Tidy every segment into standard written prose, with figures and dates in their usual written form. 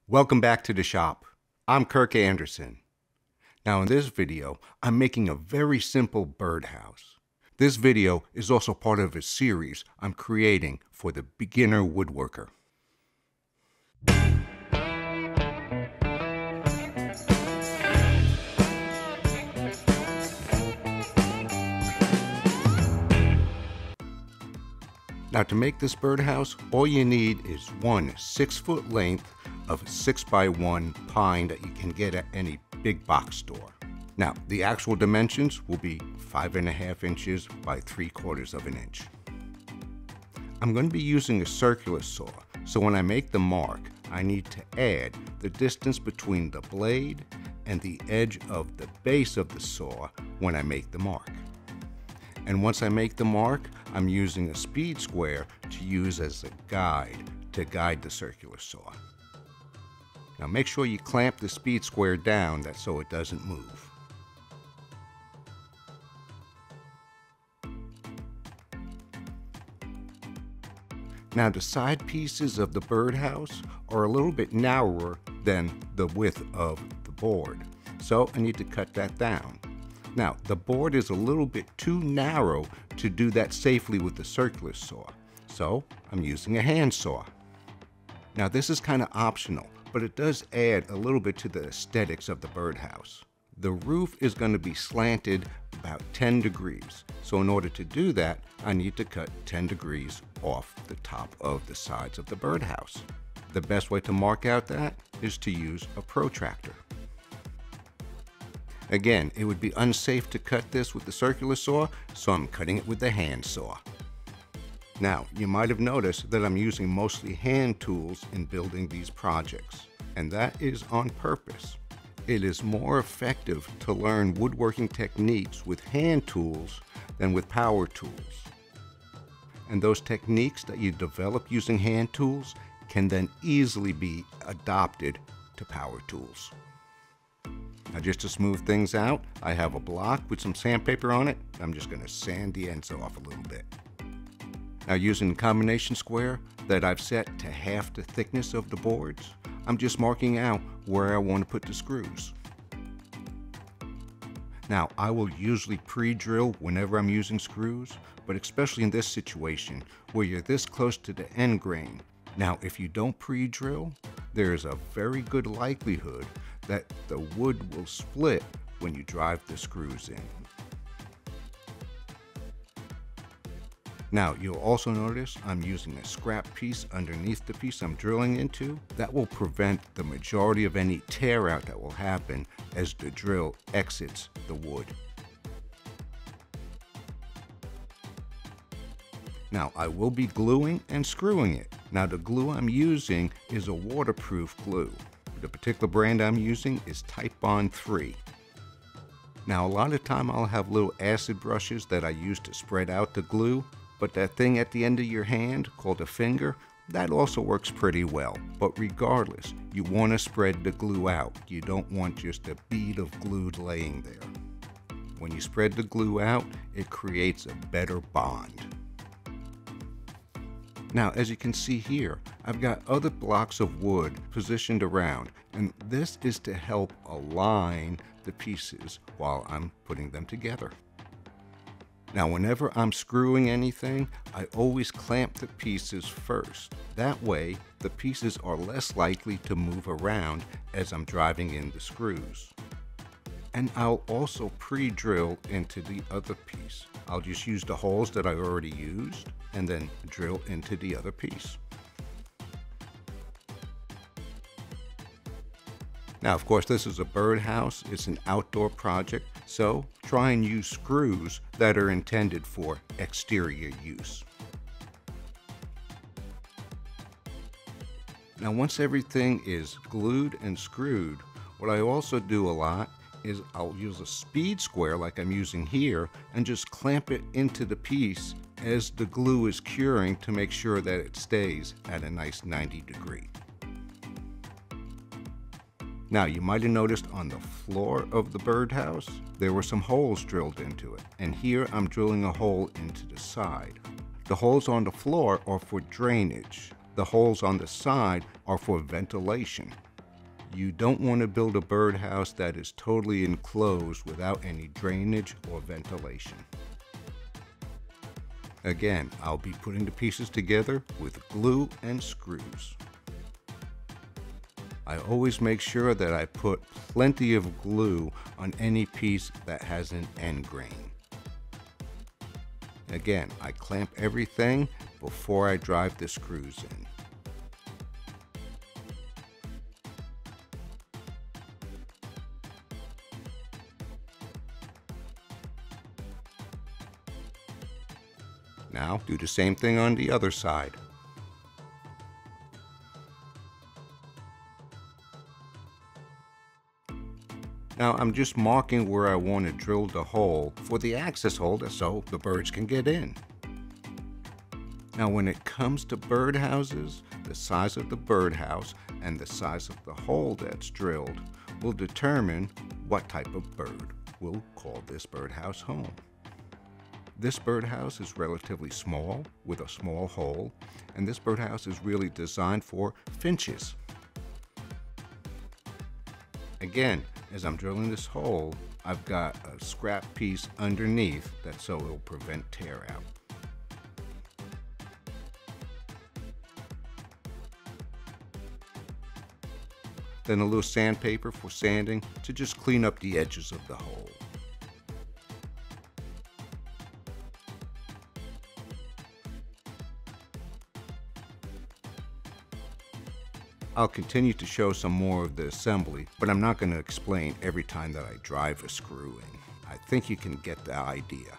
Welcome back to the shop. I'm Kirk Anderson. Now in this video, I'm making a very simple birdhouse. This video is also part of a series I'm creating for the beginner woodworker. Now to make this birdhouse, all you need is one 6-foot length of 6x1 pine that you can get at any big box store. Now the actual dimensions will be 5.5 inches by 3/4 of an inch. I'm going to be using a circular saw, so when I make the mark, I need to add the distance between the blade and the edge of the base of the saw when I make the mark. And once I make the mark, I'm using a speed square to use as a guide to guide the circular saw. Now make sure you clamp the speed square down so it doesn't move. Now the side pieces of the birdhouse are a little bit narrower than the width of the board, so I need to cut that down. Now, the board is a little bit too narrow to do that safely with the circular saw, so I'm using a hand saw. Now, this is kind of optional, but it does add a little bit to the aesthetics of the birdhouse. The roof is going to be slanted about 10 degrees, so in order to do that, I need to cut 10 degrees off the top of the sides of the birdhouse. The best way to mark out that is to use a protractor. Again, it would be unsafe to cut this with the circular saw, so I'm cutting it with the hand saw. Now, you might have noticed that I'm using mostly hand tools in building these projects, and that is on purpose. It is more effective to learn woodworking techniques with hand tools than with power tools. And those techniques that you develop using hand tools can then easily be adopted to power tools. Now just to smooth things out, I have a block with some sandpaper on it. I'm just going to sand the ends off a little bit. Now using the combination square that I've set to half the thickness of the boards, I'm just marking out where I want to put the screws. Now I will usually pre-drill whenever I'm using screws, but especially in this situation where you're this close to the end grain. Now if you don't pre-drill, there is a very good likelihood that the wood will split when you drive the screws in. Now you'll also notice I'm using a scrap piece underneath the piece I'm drilling into. That will prevent the majority of any tear out that will happen as the drill exits the wood. Now I will be gluing and screwing it. Now the glue I'm using is a waterproof glue. The particular brand I'm using is Type Bond 3. Now a lot of time I'll have little acid brushes that I use to spread out the glue, but that thing at the end of your hand called a finger, that also works pretty well. But regardless, you want to spread the glue out. You don't want just a bead of glue laying there. When you spread the glue out, it creates a better bond. Now, as you can see here, I've got other blocks of wood positioned around, and this is to help align the pieces while I'm putting them together. Now, whenever I'm screwing anything, I always clamp the pieces first. That way, the pieces are less likely to move around as I'm driving in the screws. And I'll also pre-drill into the other piece. I'll just use the holes that I already used and then drill into the other piece. Now, of course, this is a birdhouse. It's an outdoor project, so try and use screws that are intended for exterior use. Now, once everything is glued and screwed, what I also do a lot is I'll use a speed square like I'm using here and just clamp it into the piece as the glue is curing to make sure that it stays at a nice 90 degree. Now you might have noticed on the floor of the birdhouse there were some holes drilled into it, and here I'm drilling a hole into the side. The holes on the floor are for drainage. The holes on the side are for ventilation. You don't want to build a birdhouse that is totally enclosed without any drainage or ventilation. Again, I'll be putting the pieces together with glue and screws. I always make sure that I put plenty of glue on any piece that has an end grain. Again, I clamp everything before I drive the screws in. Now, do the same thing on the other side. Now, I'm just marking where I want to drill the hole for the access holder so the birds can get in. Now, when it comes to birdhouses, the size of the birdhouse and the size of the hole that's drilled will determine what type of bird we'll call this birdhouse home. This birdhouse is relatively small with a small hole, and this birdhouse is really designed for finches. Again, as I'm drilling this hole, I've got a scrap piece underneath that so it'll prevent tear out. Then a little sandpaper for sanding to just clean up the edges of the hole. I'll continue to show some more of the assembly, but I'm not going to explain every time that I drive a screw in. I think you can get the idea.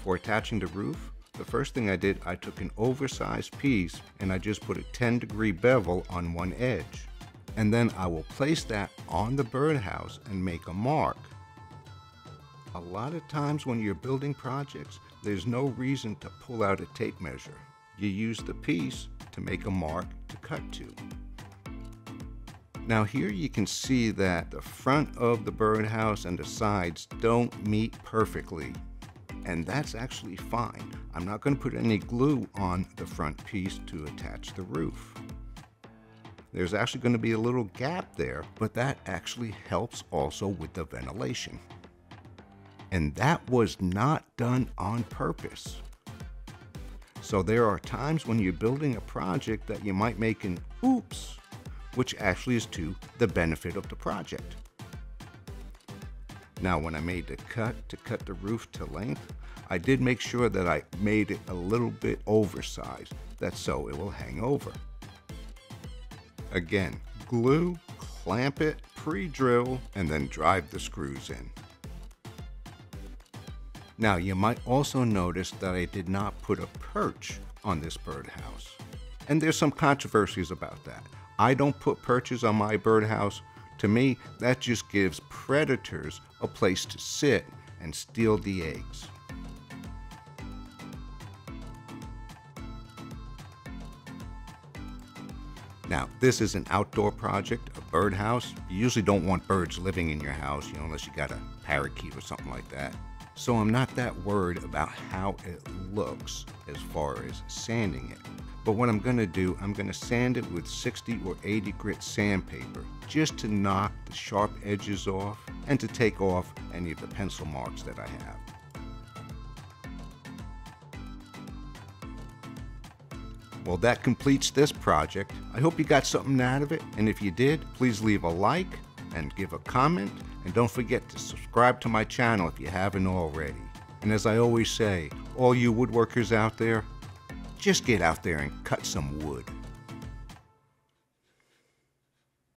For attaching the roof, the first thing I did, I took an oversized piece and I just put a 10-degree bevel on one edge. And then I will place that on the birdhouse and make a mark. A lot of times when you're building projects, there's no reason to pull out a tape measure. You use the piece to make a mark to cut to. Now here you can see that the front of the birdhouse and the sides don't meet perfectly. And that's actually fine. I'm not going to put any glue on the front piece to attach the roof. There's actually going to be a little gap there, but that actually helps also with the ventilation. And that was not done on purpose. So there are times when you're building a project that you might make an oops, which actually is to the benefit of the project. Now, when I made the cut to cut the roof to length, I did make sure that I made it a little bit oversized, that's so it will hang over. Again, glue, clamp it, pre-drill, and then drive the screws in. Now, you might also notice that I did not put a perch on this birdhouse. And there's some controversies about that. I don't put perches on my birdhouse. To me, that just gives predators a place to sit and steal the eggs. Now, this is an outdoor project, a birdhouse. You usually don't want birds living in your house, unless you got a parakeet or something like that. So I'm not that worried about how it looks as far as sanding it. But what I'm going to do, I'm going to sand it with 60 or 80 grit sandpaper just to knock the sharp edges off and to take off any of the pencil marks that I have. Well, that completes this project. I hope you got something out of it, and if you did, please leave a like and give a comment And don't forget to subscribe to my channel if you haven't already. And as I always say, all you woodworkers out there, just get out there and cut some wood.